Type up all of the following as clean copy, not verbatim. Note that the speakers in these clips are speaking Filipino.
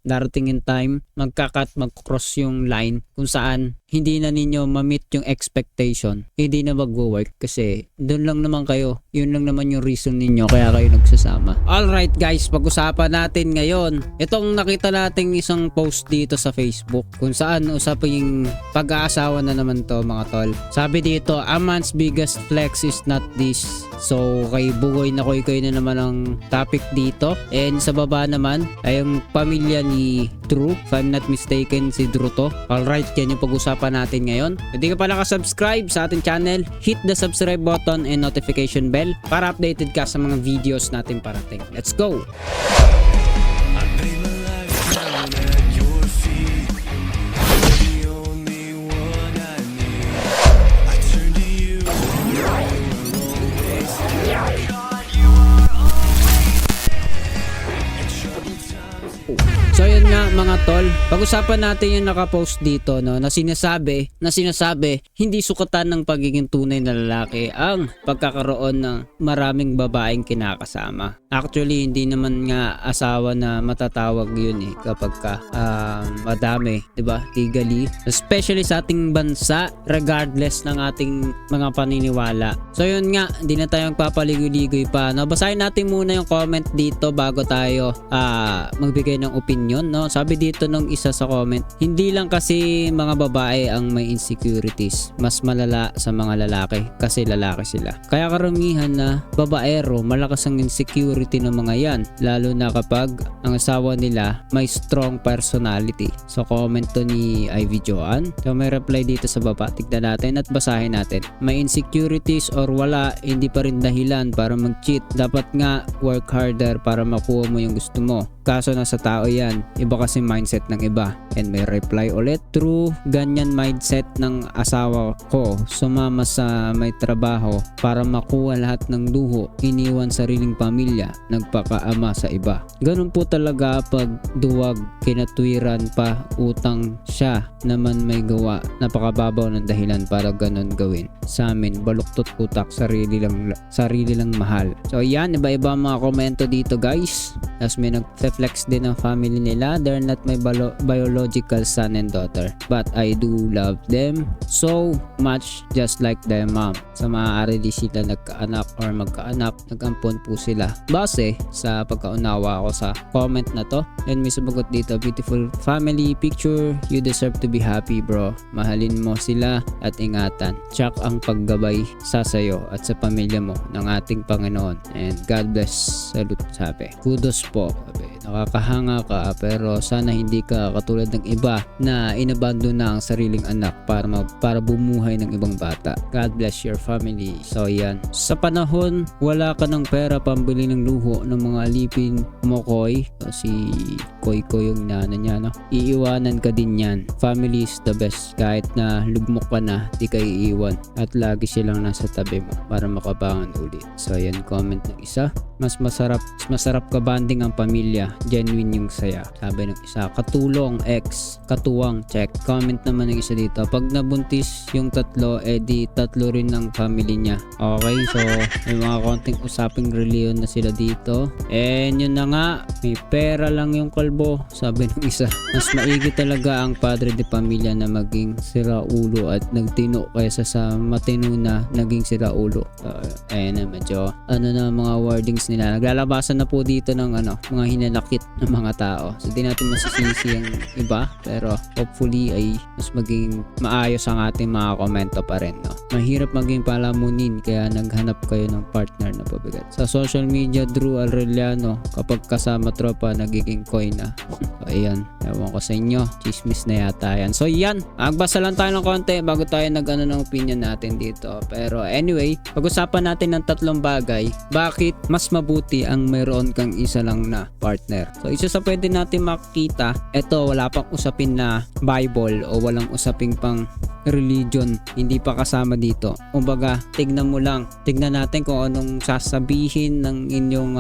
darating in time, mag-cross yung line kung saan hindi na ninyo ma-meet yung expectation, hindi na magwo-work kasi doon lang naman kayo. Yun lang naman yung reason ninyo kaya kayo nagsasama. Alright guys, pag-usapan natin ngayon itong nakita nating isang post dito sa Facebook kung saan usaping pag-aasawa na naman to mga tol. Sabi dito, a man's biggest flex is not this. So kay Bugoy na Koy na naman ang topic dito. And sa baba naman ay yung pamilya ni Drew, if I'm not mistaken si Drew to. Alright, yan yung pag-usapan natin ngayon. Kung di ka pa nakasubscribe sa ating channel, hit the subscribe button and notification bell para updated ka sa mga videos natin parating. Let's go! So yun nga mga tol, pag-usapan natin yung nakapost dito no, na sinasabi hindi sukatan ng pagiging tunay na lalaki ang pagkakaroon ng maraming babaeng kinakasama. Actually hindi naman nga asawa na matatawag yun kapag ka madami, 'di ba? Legally, especially sa ating bansa regardless ng ating mga paniniwala. So yun nga, hindi na tayo magpapaligoy-ligoy pa. No, basahin natin muna yung comment dito bago tayo magbigay ng opinion, no? Sabi dito nung isa sa comment, hindi lang kasi mga babae ang may insecurities, mas malala sa mga lalaki kasi lalaki sila. Kaya karamihan na babaero, malakas ang insecurity ng mga yan, lalo na kapag ang asawa nila may strong personality. So comment to ni Ivy Joanne. So may reply dito sa baba, tignan natin at basahin natin. May insecurities or wala, hindi pa rin dahilan para mag-cheat. Dapat nga work harder para makuha mo yung gusto mo. Kaso nasa tao yan, iba kasi mindset ng iba. And may reply ulit, true, ganyan mindset ng asawa ko, sumama sa may trabaho para makuha lahat ng luho, iniwan sariling pamilya, nagpakaama sa iba. Ganun po talaga pag duwag, kinatwiran pa, utang siya naman may gawa, napakababaw ng dahilan para ganun gawin. Sa amin, baluktot utak, sarili lang mahal. So yan, iba-iba mga komento dito guys. As may nag-flex din ang family nila, they're not my biological son and daughter, but I do love them so much just like their mom. Sa maaari di sila nagkaanak or magkaanak, nag-ampon po sila base sa pagkaunawa ko sa comment na to. And may sumagot dito, beautiful family picture, you deserve to be happy bro, mahalin mo sila at ingatan, tsak ang paggabay sa sayo at sa pamilya mo ng ating Panginoon, and God bless. Salute, sabi. Kudos po, sabi. Nakakahanga ka pero sana hindi ka katulad ng iba na inabandon na ang sariling anak para bumuhay ng ibang bata. God bless your family. So yan, sa panahon wala ka ng pera pambili ng luho ng mga alipin mo Koy, so, si Koy yung nana niya, no? Iiwanan ka din yan. Family is the best. Kahit na lugmok ka na, di ka iiwan at lagi silang nasa tabi mo para makabangon ulit. So yan, comment ng isa, mas masarap ka banding ang pamilya, genuine yung saya. Sabi ng isa, katulong ex, katuwang check. Comment naman ng isa dito, pag nabuntis yung tatlo, di tatlo rin ng family niya. Okay, so may mga konting usaping reliyon na sila dito. And yun na nga, may pera lang yung kalbo, sabi ng isa. Mas maigi talaga ang padre de pamilya na maging siraulo at nagtino kaysa sa matino na naging siraulo. So ayun na, medyo na mga wordings nila. Naglalabasan na po dito ng mga hinalakit ng mga tao. So di natin masisisi ang iba, pero hopefully ay mas maging maayos ang ating mga komento pa rin, no? Mahirap maging palamunin kaya naghanap kayo ng partner na pabigat. Sa social media, Drew Aureliano, kapag kasama tropa nagiging Koy na. So ayan, ewan ko sa inyo, chismis na yata yan. So yan, magbasa lang tayo ng konti bago tayo ng opinion natin dito. Pero anyway, pag-usapan natin ng tatlong bagay bakit mas mabuti ang mayroon kang isa lang na partner. So isa sa pwede natin makita, eto wala pang usapin na Bible o walang usaping pang religion hindi pa kasama dito. Kumbaga, tignan natin kung anong sasabihin ng inyong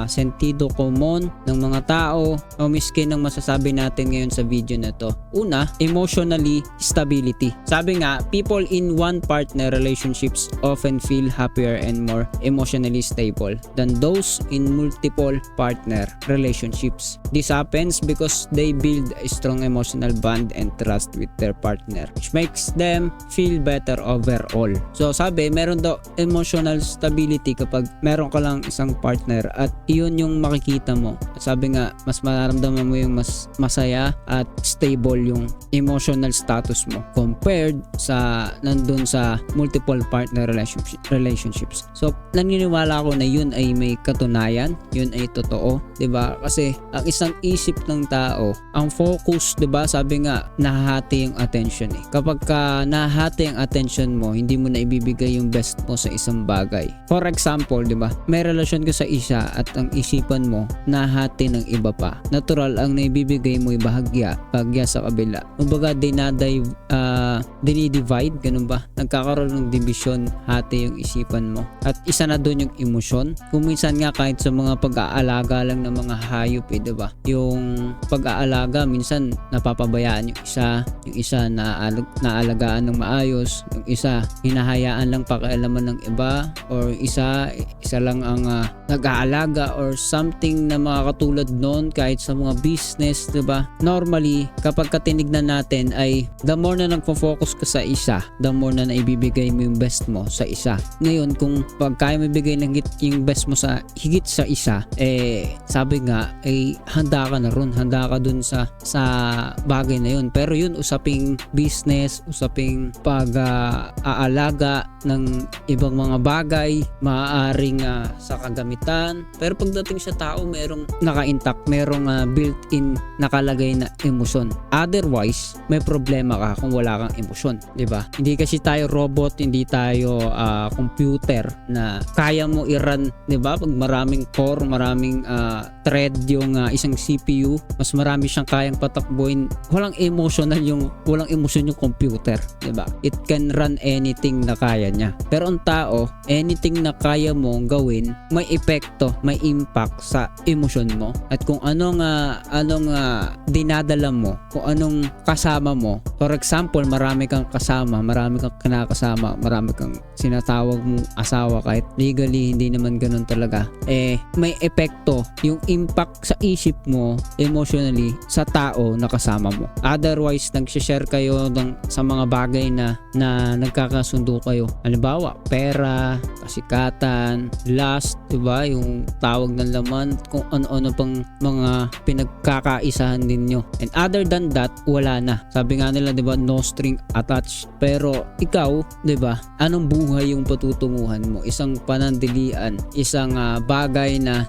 sentido common ng mga tao o miskin ang masasabi natin ngayon sa video na to. Una, emotionally stability. Sabi nga, people in one partner relationships often feel happier and more emotionally stable than those in multiple partner relationships. This happens because they build a strong emotional bond and trust with their partner, which makes them feel better overall. So sabi, meron daw emotional stability kapag meron ka lang isang partner at iyon yung makikita mo. Sabi nga, mas mararamdaman mo yung mas masaya at stable yung emotional status mo compared sa nandun sa multiple partner relationships. So naniniwala ako na yun ay may katunayan, yun ay totoo, 'di ba? Kasi ang isang isip ng tao, ang focus, 'di ba? Sabi nga, nahahati yung attention eh. Kapag nahahati ang attention mo, hindi mo na ibibigay yung best mo sa isang bagay. For example, 'di ba? May relasyon ka sa isa at ang isipan mo nahahati ng iba pa. Natural ang naibibigay mo ay bahagya sa kabila. Kumbaga, dinidivide, ganun ba? Nagkakaroon ng division, hati yung isipan mo. At isa na doon yung emosyon. Kung minsan nga kahit sa mga pag-aalaga lang ng mga hayop eh, diba? Yung pag-aalaga, minsan napapabayaan yung isa naalagaan ng maayos, yung isa hinahayaan lang pakialaman ng iba, or isa lang ang nag-aalaga or something na mga katulad noon kahit sa mga business, diba? Normally, kapag katinignan natin ay the more na nagpo-focus ka sa isa, the more na naibibigay mo yung best mo sa isa. Ngayon, kung pag kaya mo ibigay ng yung best mo sa higit sa isa, sabi nga, handa ka na ron, handa ka dun sa bagay na yun. Pero yun, usaping business, usaping pag-aalaga ng ibang mga bagay, maaaring sa kagamitan. Pero pagdating sa tao, merong naka-intact, merong built-in nakalagay na emosyon. Otherwise, may problema ka kung wala kang emosyon, 'di ba? Hindi kasi tayo robot, hindi tayo computer na kaya mo i-run, 'di ba? Pag maraming core, maraming thread yung isang CPU, mas marami siyang kayang patakbuhin. Walang emosyon yung computer, 'di ba? It can run anything na kaya niya. Pero ang tao, anything na kaya mong gawin, may epekto, may impact sa emosyon mo. At kung anong dinadala mo, kung anong kasama mo. For example, marami kang kasama, marami kang kinakasama, marami kang sinatawag mong asawa kahit legally hindi naman ganun talaga. May epekto yung impact sa isip mo emotionally sa tao na kasama mo. Otherwise, nag-share kayo sa mga bagay na nagkakasundo kayo. Halimbawa, pera, kasikatan, lust, diba? Yung tawag ng laman, kung ano-ano pang mga pinagkakaisahan ninyo. And other than that, wala na. Sabi nga nila, diba, no string attached. Pero ikaw, diba, anong buhay yung patutunguhan mo? Isang panandilian, isang bagay na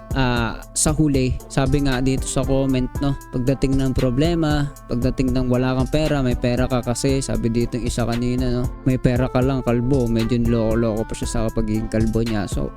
sa huli, sabi nga dito sa comment, no, pagdating ng problema, pagdating ng wala kang pera, may pera ka kasi, sabi dito yung isa kanina, no, may pera ka lang, kalbo, medyo loko pa siya sa pagiging kalbo niya. So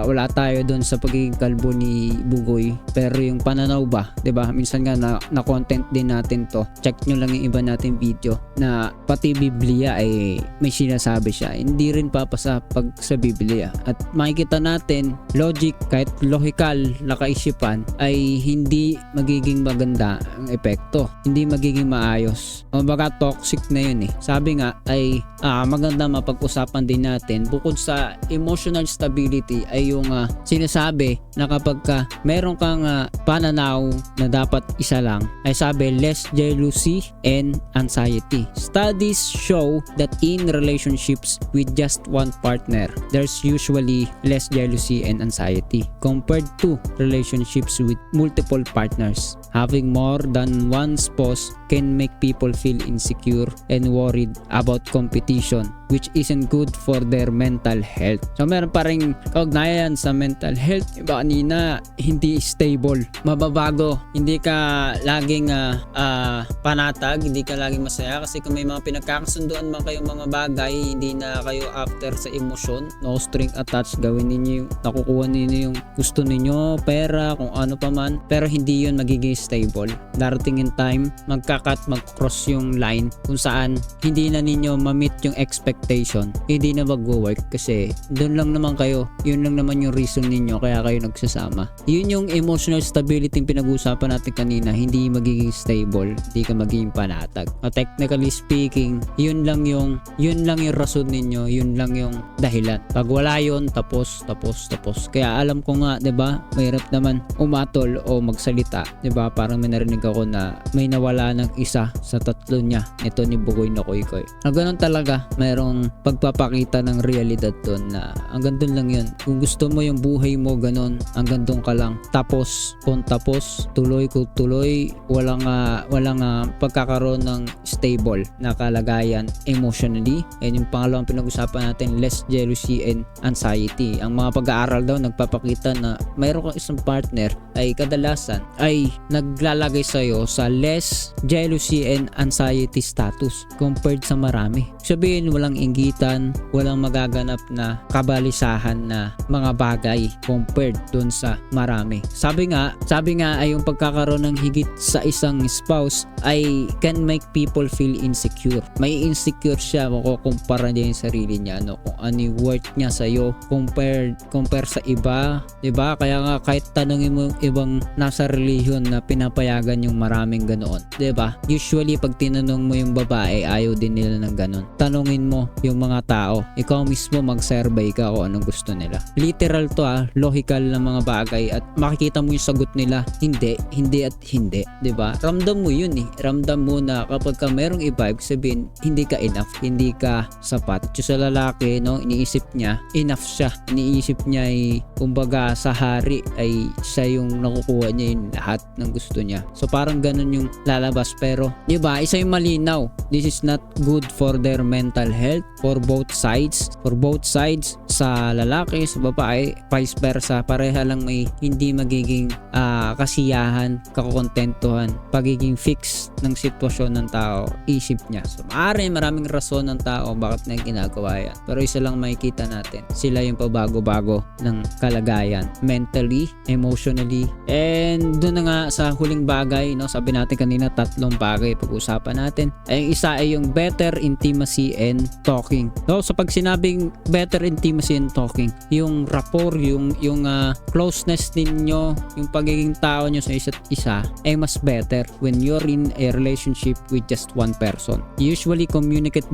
wala tayo doon sa pagiging kalbo ni Bugoy, pero yung pananaw ba, 'di ba? Minsan nga na content din natin to. Check nyo lang yung iba nating video na pati Biblia ay may sinasabi siya. Hindi rin papasa pag sa Biblia. At makikita natin, logic, kahit logical na kaisipan ay hindi magiging maganda ang epekto. Hindi magiging maayos. O baka toxic na yun eh. Sabi nga ay maganda mapag-usapan din natin bukod sa emotional stability ay yung sinasabi na kapag meron kang pananaw na dapat isa lang, ay sabi less jealousy and anxiety. Studies show that in relationships with just one partner, there's usually less jealousy and anxiety compared to relationships with multiple partners. Having more than one spouse can make people feel insecure and worried about competition which isn't good for their mental health. So meron pa ring kaugnayan sa mental health. Iba kanina, hindi stable, mababago, hindi ka laging panatag, hindi ka laging masaya kasi kung may mga pinagkakasunduan man kayong mga bagay, hindi na kayo after sa emosyon, no string attached, gawin ninyo yung nakukuha ninyo yung gusto ninyo, pera, kung ano pa man, pero hindi yun magiging stable. Darating in time, mag-cross yung line kung saan hindi na ninyo ma-meet yung expectation, hindi na mag-work kasi doon lang naman kayo, yun lang naman yung reason ninyo kaya kayo nagsasama. Yun yung emotional stability yung pinag-uusapan natin kanina, hindi magiging stable, hindi ka magiging panatag. Technically speaking, yun lang yung rason ninyo, yun lang yung dahilan. Pag wala yun, tapos. Kaya alam ko nga, 'di ba? Mahirap naman umatol o magsalita, 'di ba? Parang may narinig ako na may nawala ng isa sa tatlo niya. Ito ni Bukoy na Koykoy. Ganun talaga, mayroong pagpapakita ng realidad doon na hanggang doon lang yun. Kung gusto mo yung buhay mo ganun, hanggang doon ka lang. Tapos, tuloy kung tuloy, walang pagkakaroon ng stable na kalagayan emotionally. And yung pangalawang pinag-usapan natin, less jealousy and anxiety. Ang mga pag-aaral daw nagpapakita na mayroon kang isang partner ay kadalasan ay naglalagay sa'yo sa less jealousy and anxiety status compared sa marami. Sabihin, walang inggitan, walang magaganap na kabalisahan na mga bagay compared dun sa marami. Sabi nga ay yung pagkakaroon ng higit sa isang spouse ay can make people feel insecure. May insecure siya, makukumpara niya yung sarili niya, kung ano yung worth niya sa'yo compare sa iba, 'di ba? Kaya nga kahit tanungin mo yung ibang nasa relihiyon na pinapayagan yung maraming ganoon, 'di ba? Usually pag tinanong mo yung babae, ayaw din nila ng ganoon. Tanungin mo yung mga tao, ikaw mismo mag-survey ka kung anong gusto nila. Literal to, logical na mga bagay at makikita mo yung sagot nila, hindi at hindi, 'di ba? Ramdam mo yun ramdam mo na kapag ka merong iba, ibig sabihin hindi ka enough, hindi ka sapat. Yung sa lalaki, iniisip niya enough siya, iniisip niya ay kumbaga sa hari ay siya yung nakukuha niya yung lahat ng gusto niya. So parang ganun yung lalabas, pero diba, isa yung malinaw, this is not good for their mental health for both sides sa lalaki, sa babae, vice versa. Pareha lang may hindi magiging kasiyahan, kakontentuhan, pagiging fix ng sitwasyon ng tao, isip niya. So maraming rason ng tao bakit na ginagawa yan, pero isa lang makikita natin, sila yung pabago-bago ng kalagayan mentally, emotionally, and doon na nga sa huling bagay, sabi natin kanina tatlong bagay pag-usapan natin. Ay yung isa ay yung better intimacy and talking. So pag sinabing better intimacy and talking, yung rapport, yung closeness ninyo, yung pagiging tao nyo sa isa't isa ay mas better when you're in a relationship with just one person. Usually communicate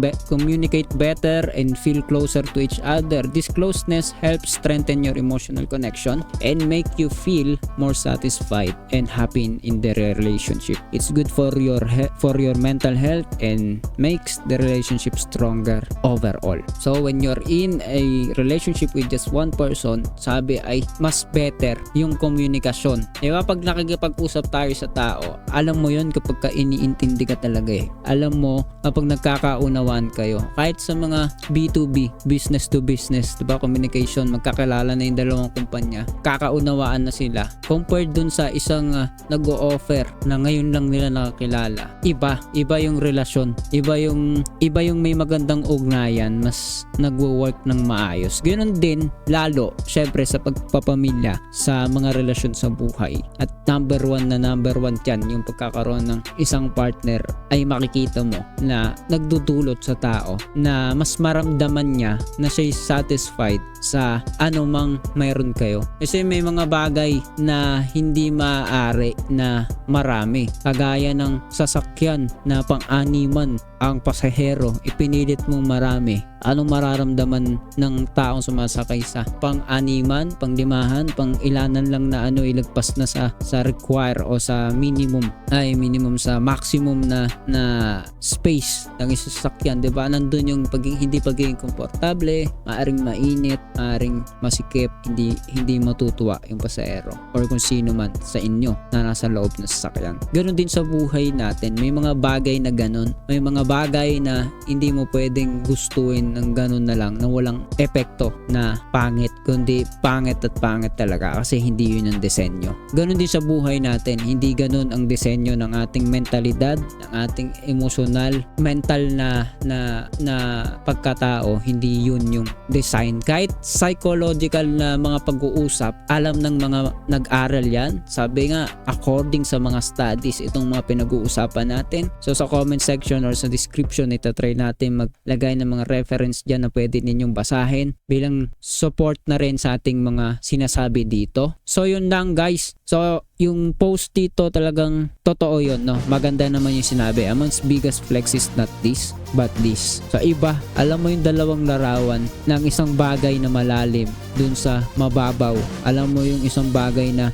better and feel closer to each other. This closeness helps strengthen your emotional connection and make you feel more satisfied and happy in the relationship. It's good for your mental health and makes the relationship stronger overall. So when you're in a relationship with just one person, sabi ay mas better yung komunikasyon. Diba pag nakikipag-usap tayo sa tao, alam mo yun kapag ka iniintindi ka talaga Alam mo kapag nagkakaunawaan kayo. Kahit sa mga B2B, business to business, diba, communication, magkakilala na yung dalawang kumpanya, kakaunawaan na sila. Compared dun sa isang nag-o-offer na ngayon lang nila nakakilala. Iba yung relasyon. Iba yung may magandang ugnayan, mas nagwo-work ng maayos. Ganoon din, lalo, syempre sa pagpapamilya, sa mga relasyon sa buhay. At number one dyan, yung pagkakaroon ng isang partner ay makikita mo na nagdudulot sa tao na mas maramdaman niya na siya satisfied sa anumang mayroon kayo. Kasi may mga bagay na hindi maaari na marami. Kagaya ng sasakyan na pang-animan ang pasahero, ipinilit mong marami. Anong mararamdaman ng taong sumasakay sa pang-animan, pang-limahan, pang-ilanan lang na ilagpas na sa require o sa minimum sa maximum na space ng isang sasakyan, 'di ba? Nandun yung hindi pagiging komportable, maaring mainit, maaring masikip, hindi matutuwa yung pasahero or kung sino man sa inyo na nasa loob ng sasakyan. Ganon din sa buhay natin, may mga bagay na ganon, may mga bagay na hindi mo pwedeng gustuin natin ng ganun na lang na walang epekto na pangit, kundi pangit at pangit talaga kasi hindi yun ang disenyo. Ganun din sa buhay natin, hindi ganun ang disenyo ng ating mentalidad, ng ating emosyonal, mental na pagkatao, hindi yun yung design. Kahit psychological na mga pag-uusap, alam ng mga nag-aral yan. Sabi nga, according sa mga studies, itong mga pinag-uusapan natin. So sa comment section or sa description, itatry natin maglagay ng mga reference dyan na pwede ninyong basahin bilang support na rin sa ating mga sinasabi dito. So yun lang guys. So yung post dito talagang totoo yun, no? Maganda naman yung sinabi. A man's biggest flex is not this, but this. So iba, alam mo yung dalawang larawan ng isang bagay na malalim dun sa mababaw. Alam mo yung isang bagay na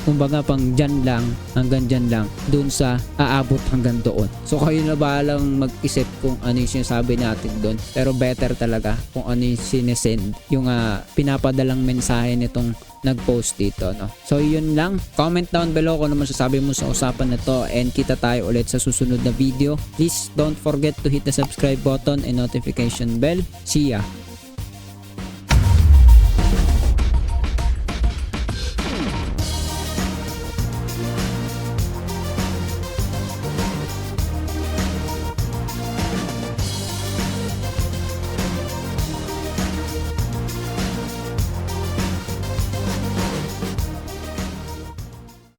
kumbaga pang dyan lang, hanggang dyan lang, dun sa aabot hanggang doon. So kayo na bahalang mag-isip kung ano yung sinasabi natin doon. Pero better talaga kung ano yung sinesend, yung pinapadalang mensahe nitong nag-post dito, no? So yun lang. Comment down below kung ano masasabi mo sa usapan na to, and kita tayo ulit sa susunod na video. Please don't forget to hit the subscribe button and notification bell. See ya!